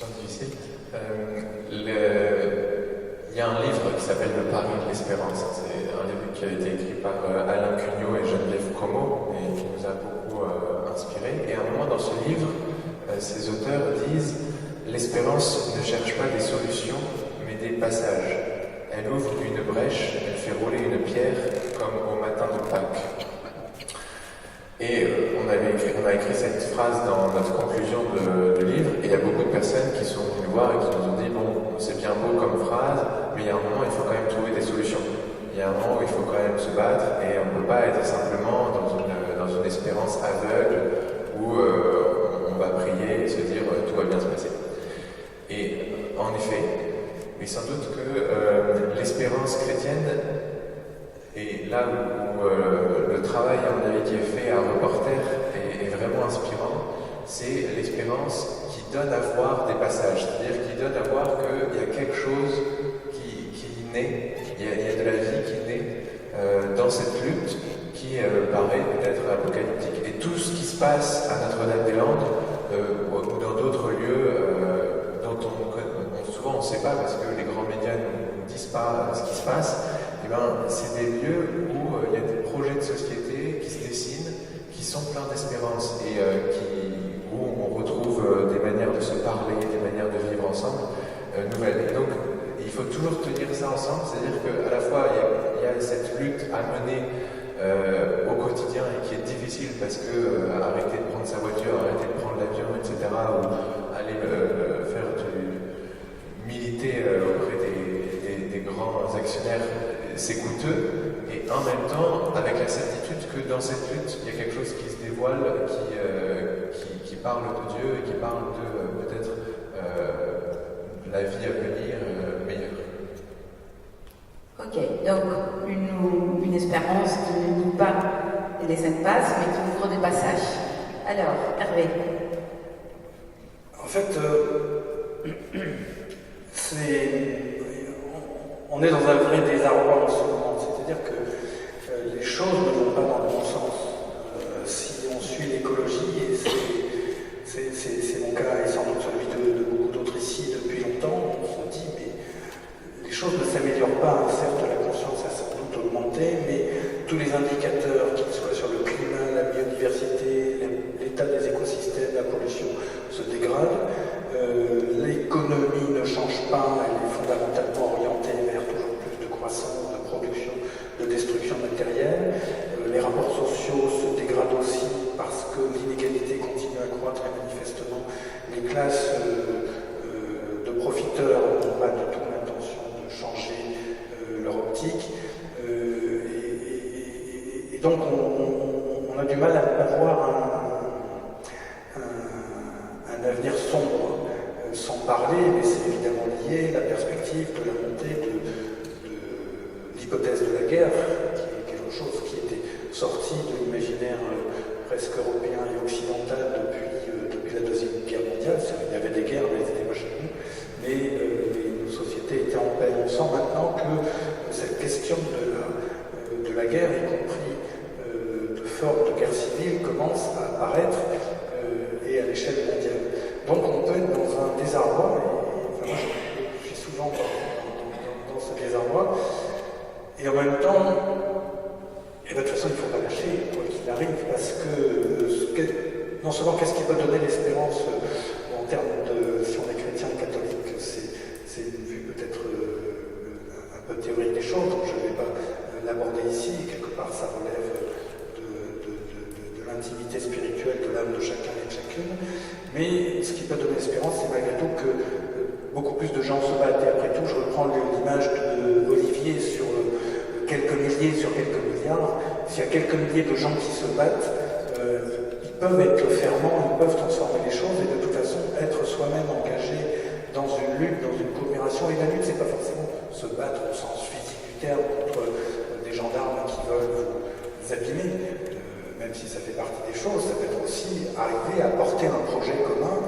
question difficile. Il y a un livre qui s'appelle Le Pari de l'Espérance. C'est un livre qui a été écrit par Alain Cugnot et Geneviève Como et qui nous a beaucoup inspirés. Et à un moment dans ce livre, ces auteurs disent « L'espérance ne cherche pas des solutions, mais des passages. Elle ouvre une brèche, elle fait rouler une pierre comme au matin de Pâques. » Et on a écrit cette phrase dans notre conclusion de livre, et il y a beaucoup de personnes qui sont venues nous voir et qui nous ont dit « Bon, c'est bien beau comme phrase, mais il y a un moment, il faut quand même trouver des solutions. Il y a un moment où il faut quand même se battre, et on ne peut pas être simplement dans une espérance aveugle où on va prier et se dire « Tout va bien se passer. » Et en effet, mais sans doute que l'espérance chrétienne, et là où le travail, à mon avis, qui est fait à Reporter est vraiment inspirant, c'est l'espérance qui donne à voir des passages, c'est-à-dire qui donne à voir qu'il y a quelque chose qui naît, il y a de la vie qui naît dans cette lutte qui paraît peut-être apocalyptique. Et tout ce qui se passe à Notre-Dame-des-Landes ou dans d'autres lieux dont souvent on ne sait pas parce que les grands médias ne disent pas ce qui se passe, c'est des lieux où il y a des projets de société qui se dessinent, qui sont pleins d'espérance et où on retrouve des manières de se parler, des manières de vivre ensemble nouvelles. Et donc, il faut toujours tenir ça ensemble, c'est-à-dire qu'à la fois, il y a cette lutte à mener au quotidien et qui est difficile parce que arrêter de prendre sa voiture, arrêter de prendre l'avion, etc., ou aller faire militer auprès des grands actionnaires, c'est coûteux, et en même temps, avec la certitude que dans cette lutte, il y a quelque chose qui se dévoile, qui parle de Dieu et qui parle de peut-être la vie à venir meilleure. Ok, donc une espérance qui ne nie pas les cinq passes, mais qui ouvre des passages. Alors, Hervé. En fait, on est dans un vrai désarroi en ce moment, c'est-à-dire que les choses ne vont pas dans le bon sens. Si on suit l'écologie, et c'est mon cas et sans doute celui de beaucoup d'autres ici depuis longtemps, on se dit mais les choses ne s'améliorent pas. Certes, la conscience a sans doute augmenté, mais tous les indicateurs, qu'ils soient sur le climat, la biodiversité, l'état des écosystèmes, la pollution, se dégradent. L'économie ne change pas, elle est fondamentalement orientée vers toujours plus de croissance, de production, de destruction matérielle. Les rapports sociaux se dégradent aussi parce que l'inégalité continue à croître et manifestement les classes de profiteurs n'ont pas du tout l'intention de changer leur optique. Et donc on a du mal à voir un avenir sombre. Sans parler, mais c'est évidemment lié, la perspective de la montée de l'hypothèse de la guerre, qui est quelque chose qui était sorti de l'imaginaire presque européen et occidental depuis la Deuxième Guerre mondiale. Il y avait des guerres, mais elles étaient pas chez nous. Mais nos sociétés étaient en paix. On sent maintenant que cette question de la guerre, y compris de formes de guerre civile, commence à apparaître et à l'échelle mondiale. Donc on peut être dans un désarroi, et moi je suis souvent dans ce désarroi, et en même temps, de toute façon il ne faut pas lâcher, quoi qu'il arrive, parce que non seulement qu'est-ce qui peut donner l'espérance en termes de, si on est chrétien ou catholique, c'est une vue peut-être un peu théorique des choses, donc je ne vais pas l'aborder ici, quelque part ça relève de l'intimité spirituelle de l'âme de chacun et de chacune. Mais ce qui peut donner espérance, c'est malgré tout que beaucoup plus de gens se battent. Et après tout, je reprends l'image d'Olivier sur quelques milliers sur quelques milliards. S'il y a quelques milliers de gens qui se battent, ils peuvent être ferments, ils peuvent transformer les choses et de toute façon être soi-même engagé dans une lutte, dans une coopération. Et la lutte, c'est pas forcément se battre au sens physique du terme contre des gendarmes qui veulent vous abîmer. Même si ça fait partie des choses, ça peut être aussi arriver à porter un projet commun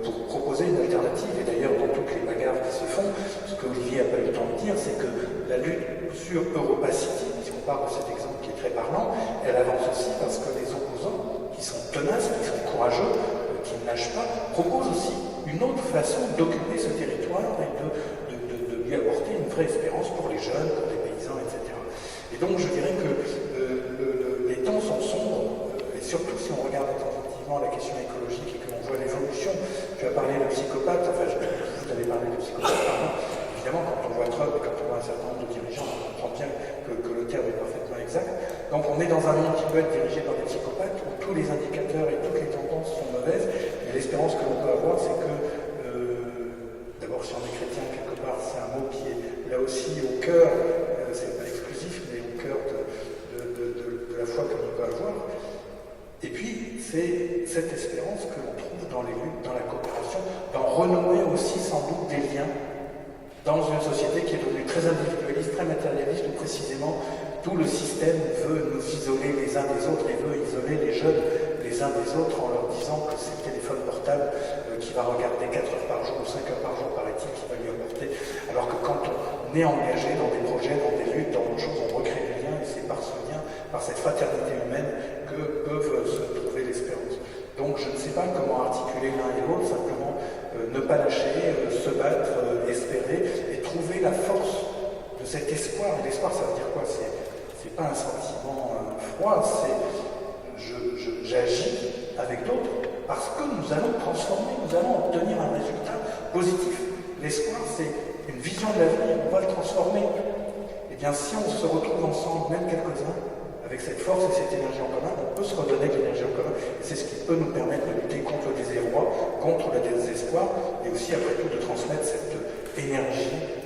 pour proposer une alternative. Et d'ailleurs, dans toutes les bagarres qui se font, ce que Olivier n'a pas eu le temps de dire, c'est que la lutte sur EuropaCity, si on parle de cet exemple qui est très parlant, elle avance aussi parce que les opposants, qui sont tenaces, qui sont courageux, qui ne lâchent pas, proposent aussi une autre façon d'occuper ce territoire et de lui apporter une vraie espérance pour les jeunes, pour les paysans, etc. Et donc je dirais que les temps sont sombres, et surtout si on regarde attentivement la question écologique et que l'on voit l'évolution. Tu as parlé de psychopathe, enfin vous avez parlé de psychopathe, pardon. Évidemment, quand on voit Trump et quand on voit un certain nombre de dirigeants, on comprend bien que le terme est parfaitement exact. Donc on est dans un monde qui peut être dirigé par des psychopathes, où tous les indicateurs et toutes les tendances sont mauvaises, mais l'espérance que l'on peut avoir, c'est que, d'abord si on est chrétien, quelque part, c'est un mot qui est là aussi au cœur, c'est pas exclusif, mais au cœur de la foi que l'on peut avoir. Et puis, c'est cette espérance que l'on trouve dans les luttes, dans la coopération, dans renouer aussi sans doute des liens dans une société qui est devenue très individualiste, très matérialiste, où précisément tout le système veut nous isoler les uns des autres et veut isoler les jeunes les uns des autres en leur disant que c'est le téléphone portable qui va regarder 4 heures par jour ou 5 heures par jour, paraît-il, qui va lui apporter. Alors que quand on est engagé dans des projets, dans des luttes, dans autre chose, on recrée du lien et c'est par ce lien, par cette fraternité humaine que peuvent se trouver l'espérance. Donc je ne sais pas comment articuler l'un et l'autre, simplement ne pas lâcher, se battre, espérer et trouver la force de cet espoir. Et l'espoir, ça veut dire quoi? C'est pas un sentiment froid, c'est j'agis avec d'autres parce que nous allons transformer, nous allons obtenir un résultat positif. L'espoir, c'est une vision de l'avenir, on va le transformer. Et bien si on se retrouve ensemble, même quelques-uns, avec cette force et cette énergie en commun, on peut se redonner de l'énergie en commun. Et c'est ce qui peut nous permettre de lutter contre le désarroi, contre le désespoir, et aussi après tout de transmettre cette énergie